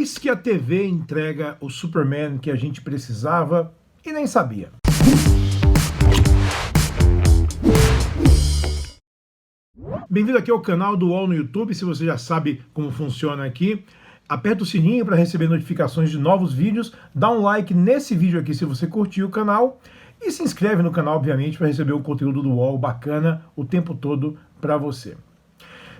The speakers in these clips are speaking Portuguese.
Eis que a TV entrega o Superman que a gente precisava e nem sabia. Bem-vindo aqui ao canal do UOL no YouTube. Se você já sabe como funciona aqui, aperta o sininho para receber notificações de novos vídeos, dá um like nesse vídeo aqui se você curtiu o canal e se inscreve no canal, obviamente, para receber um conteúdo do UOL bacana o tempo todo para você.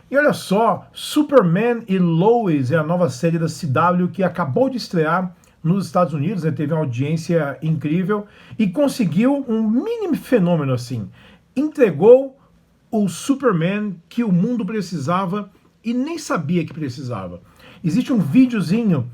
E olha só, Superman e Lois é a nova série da CW que acabou de estrear nos Estados Unidos, né? Teve uma audiência incrível e conseguiu um mínimo fenômeno assim. Entregou o Superman que o mundo precisava e nem sabia que precisava. Existe um videozinho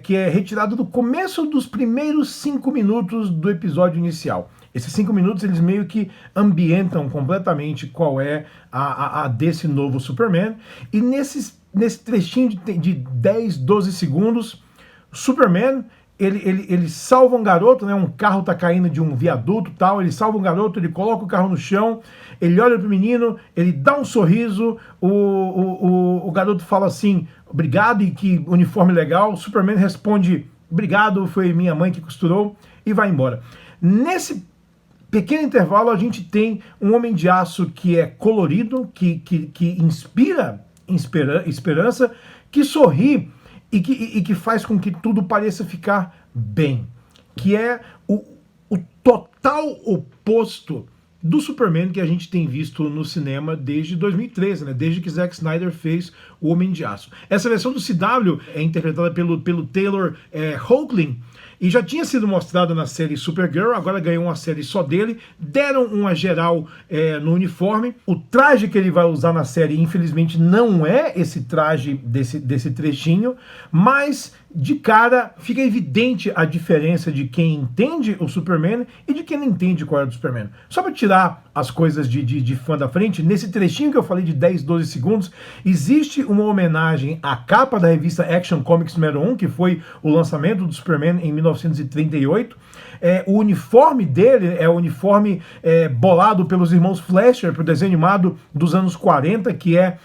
que é retirado do começo dos primeiros 5 minutos do episódio inicial. Esses 5 minutos eles meio que ambientam completamente qual é a desse novo Superman. E nesse trechinho de 10, 12 segundos, Superman ele salva um garoto, né? Um carro tá caindo de um viaduto e tal, ele salva um garoto, ele coloca o carro no chão, ele olha pro menino, ele dá um sorriso, o garoto fala assim, obrigado e que uniforme legal, o Superman responde, obrigado, foi minha mãe que costurou, e vai embora. Nesse pequeno intervalo a gente tem um Homem de Aço que é colorido, que inspira esperança, que sorri, e que faz com que tudo pareça ficar bem. Que é o total oposto do Superman que a gente tem visto no cinema desde 2013, né? Desde que Zack Snyder fez o Homem de Aço. Essa versão do CW é interpretada pelo Taylor Hoechlin, e já tinha sido mostrada na série Supergirl, agora ganhou uma série só dele, deram uma geral no uniforme. O traje que ele vai usar na série, infelizmente, não é esse traje desse trechinho, mas de cara fica evidente a diferença de quem entende o Superman e de quem não entende qual é o Superman. Só para tirar as coisas de fã da frente, nesse trechinho que eu falei de 10, 12 segundos, existe uma homenagem à capa da revista Action Comics número 1, que foi o lançamento do Superman em 1938. O uniforme dele é o uniforme bolado pelos irmãos Fleischer para o desenho animado dos anos 40, que é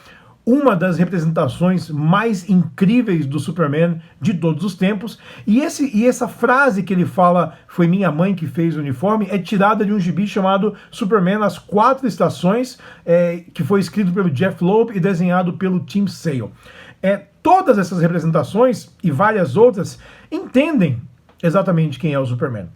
uma das representações mais incríveis do Superman de todos os tempos. E essa frase que ele fala, foi minha mãe que fez o uniforme, é tirada de um gibi chamado Superman As 4 Estações, que foi escrito pelo Jeff Loeb e desenhado pelo Tim Sale. Todas essas representações e várias outras entendem exatamente quem é o Superman.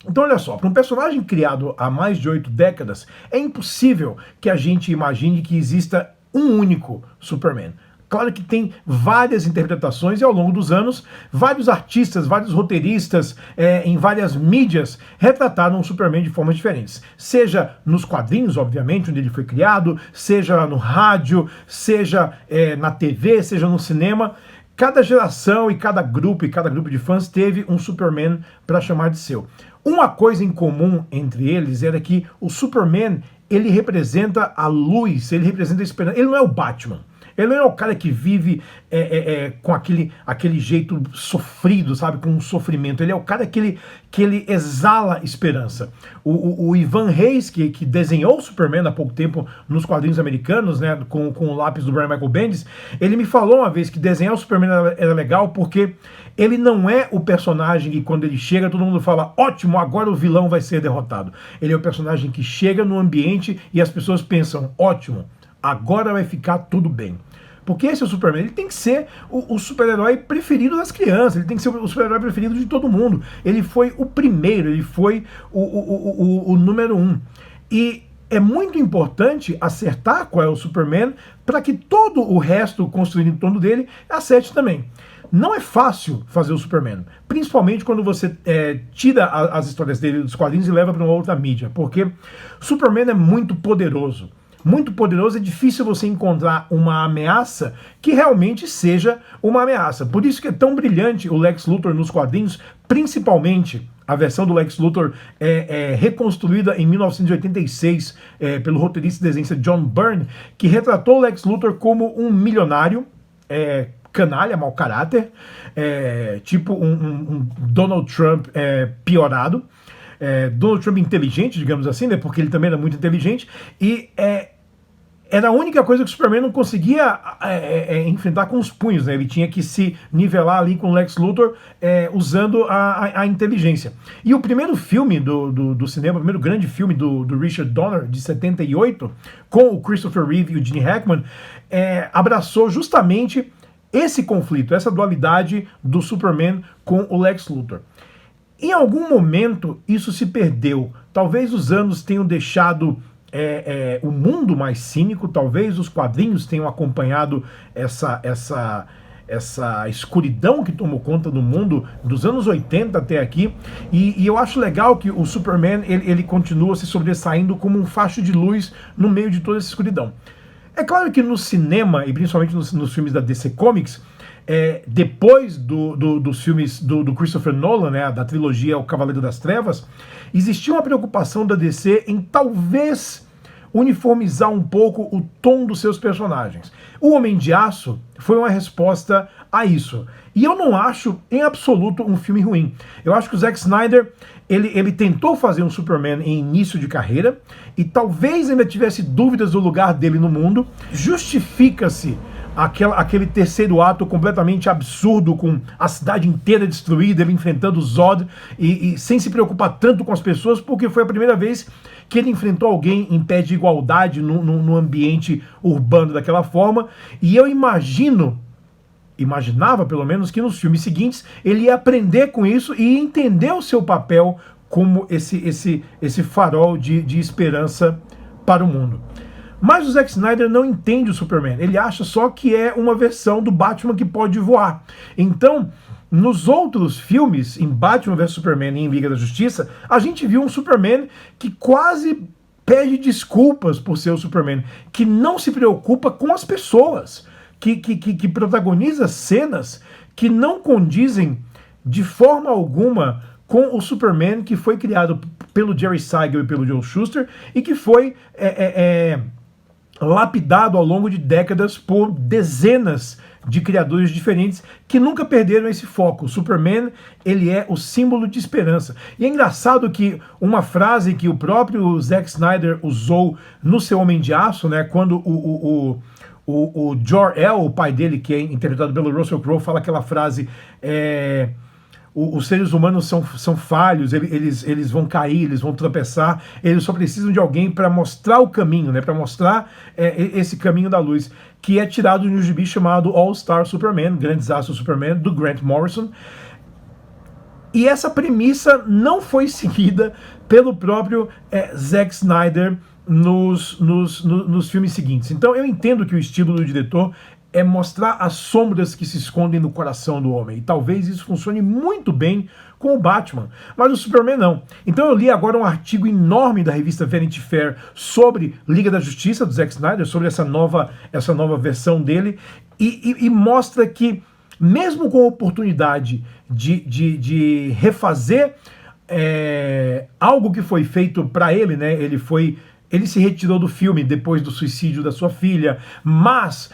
Então olha só, para um personagem criado há mais de 8 décadas, é impossível que a gente imagine que exista um único Superman. Claro que tem várias interpretações e ao longo dos anos, vários artistas, vários roteiristas em várias mídias retrataram o Superman de formas diferentes. Seja nos quadrinhos, obviamente, onde ele foi criado, seja no rádio, seja na TV, seja no cinema. Cada geração e cada grupo de fãs teve um Superman para chamar de seu. Uma coisa em comum entre eles era que o Superman, ele representa a luz, ele representa a esperança. Ele não é o Batman. Ele não é o cara que vive com aquele jeito sofrido, sabe? Com um sofrimento. Ele é o cara que ele exala esperança. O Ivan Reis, que desenhou o Superman há pouco tempo nos quadrinhos americanos, né? Com o lápis do Brian Michael Bendis, ele me falou uma vez que desenhar o Superman era legal porque ele não é o personagem que quando ele chega todo mundo fala, ótimo, agora o vilão vai ser derrotado. Ele é o personagem que chega no ambiente e as pessoas pensam, ótimo, agora vai ficar tudo bem. Porque esse é o Superman, ele tem que ser o super-herói preferido das crianças, ele tem que ser o super-herói preferido de todo mundo. Ele foi o primeiro, ele foi o número 1. E é muito importante acertar qual é o Superman para que todo o resto construído em torno dele acerte também. Não é fácil fazer o Superman, principalmente quando você tira as histórias dele dos quadrinhos e leva para uma outra mídia, porque Superman é muito poderoso. Muito poderoso, é difícil você encontrar uma ameaça que realmente seja uma ameaça. Por isso que é tão brilhante o Lex Luthor nos quadrinhos, principalmente a versão do Lex Luthor reconstruída em 1986 pelo roteirista e desenhista John Byrne, que retratou o Lex Luthor como um milionário, canalha, mau caráter, tipo um Donald Trump piorado. Donald Trump inteligente, digamos assim, né, porque ele também era muito inteligente, e era a única coisa que o Superman não conseguia enfrentar com os punhos, né? Ele tinha que se nivelar ali com o Lex Luthor usando a inteligência. E o primeiro filme do cinema, o primeiro grande filme do Richard Donner, de 78, com o Christopher Reeve e o Gene Hackman, abraçou justamente esse conflito, essa dualidade do Superman com o Lex Luthor. Em algum momento isso se perdeu. Talvez os anos tenham deixado o mundo mais cínico, talvez os quadrinhos tenham acompanhado essa escuridão que tomou conta do mundo dos anos 80 até aqui, e eu acho legal que o Superman ele continua se sobressaindo como um facho de luz no meio de toda essa escuridão. É claro que no cinema, e principalmente nos filmes da DC Comics, depois dos filmes do Christopher Nolan, né, da trilogia O Cavaleiro das Trevas, existia uma preocupação da DC em talvez uniformizar um pouco o tom dos seus personagens. O Homem de Aço foi uma resposta a isso. E eu não acho, em absoluto, um filme ruim. Eu acho que o Zack Snyder, ele tentou fazer um Superman em início de carreira, e talvez ainda tivesse dúvidas do lugar dele no mundo. Justifica-se aquele terceiro ato completamente absurdo, com a cidade inteira destruída, ele enfrentando o Zod, e sem se preocupar tanto com as pessoas, porque foi a primeira vez que ele enfrentou alguém em pé de igualdade no ambiente urbano daquela forma. E eu imaginava pelo menos que nos filmes seguintes ele ia aprender com isso e entender o seu papel como esse farol de esperança para o mundo. Mas o Zack Snyder não entende o Superman, ele acha só que é uma versão do Batman que pode voar. Então, nos outros filmes, em Batman vs Superman e em Liga da Justiça, a gente viu um Superman que quase pede desculpas por ser o Superman, que não se preocupa com as pessoas, que protagoniza cenas que não condizem de forma alguma com o Superman que foi criado pelo Jerry Siegel e pelo Joe Shuster, e que foi lapidado ao longo de décadas por dezenas de criadores diferentes que nunca perderam esse foco. O Superman, ele é o símbolo de esperança. E é engraçado que uma frase que o próprio Zack Snyder usou no seu Homem de Aço, né, quando o Jor-El, o pai dele, que é interpretado pelo Russell Crowe, fala aquela frase: os seres humanos são falhos, eles vão cair, eles vão tropeçar, eles só precisam de alguém para mostrar o caminho, né, para mostrar esse caminho da luz, que é tirado de um gibi chamado All-Star Superman, Grandes Astros Superman, do Grant Morrison. E essa premissa não foi seguida pelo próprio Zack Snyder nos filmes seguintes. Então eu entendo que o estilo do diretor é mostrar as sombras que se escondem no coração do homem. E talvez isso funcione muito bem com o Batman, mas o Superman não. Então eu li agora um artigo enorme da revista Vanity Fair sobre Liga da Justiça, do Zack Snyder, sobre essa nova versão dele, e mostra que, mesmo com a oportunidade de refazer algo que foi feito para ele, né, ele se retirou do filme depois do suicídio da sua filha, mas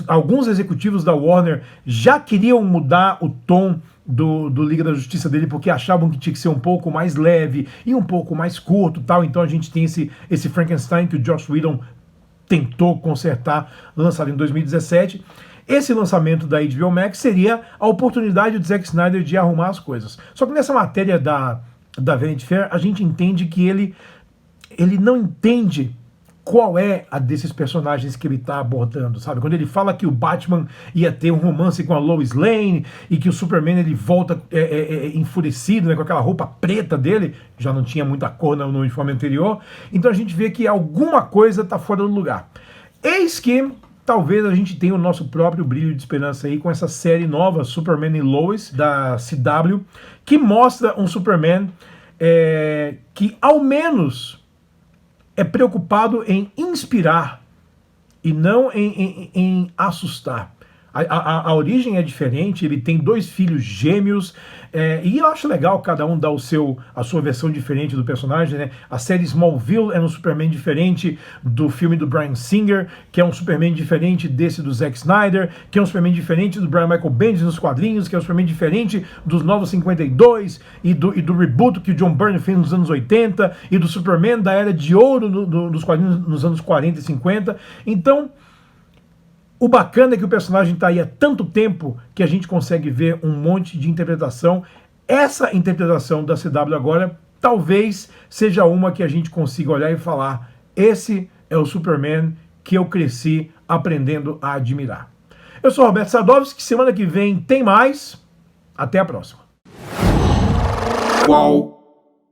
alguns executivos da Warner já queriam mudar o tom do Liga da Justiça dele, porque achavam que tinha que ser um pouco mais leve e um pouco mais curto, tal. Então a gente tem esse Frankenstein que o Joss Whedon tentou consertar, lançado em 2017. Esse lançamento da HBO Max seria a oportunidade do Zack Snyder de arrumar as coisas. Só que nessa matéria da Vanity Fair, a gente entende que ele não entende qual é a desses personagens que ele está abordando, sabe? Quando ele fala que o Batman ia ter um romance com a Lois Lane e que o Superman ele volta enfurecido, né, com aquela roupa preta dele, já não tinha muita cor no uniforme anterior, então a gente vê que alguma coisa está fora do lugar. Eis que talvez a gente tenha o nosso próprio brilho de esperança aí com essa série nova, Superman e Lois, da CW, que mostra um Superman que ao menos é preocupado em inspirar e não em assustar. A origem é diferente, ele tem 2 filhos gêmeos, e eu acho legal cada um dar a sua versão diferente do personagem, né? A série Smallville é um Superman diferente do filme do Bryan Singer, que é um Superman diferente desse do Zack Snyder, que é um Superman diferente do Brian Michael Bendis nos quadrinhos, que é um Superman diferente dos Novos 52 e do reboot que o John Byrne fez nos anos 80 e do Superman da Era de Ouro dos quadrinhos nos anos 40 e 50. Então, o bacana é que o personagem está aí há tanto tempo que a gente consegue ver um monte de interpretação. Essa interpretação da CW agora talvez seja uma que a gente consiga olhar e falar: esse é o Superman que eu cresci aprendendo a admirar. Eu sou Roberto Sadovski, semana que vem tem mais. Até a próxima. Qual?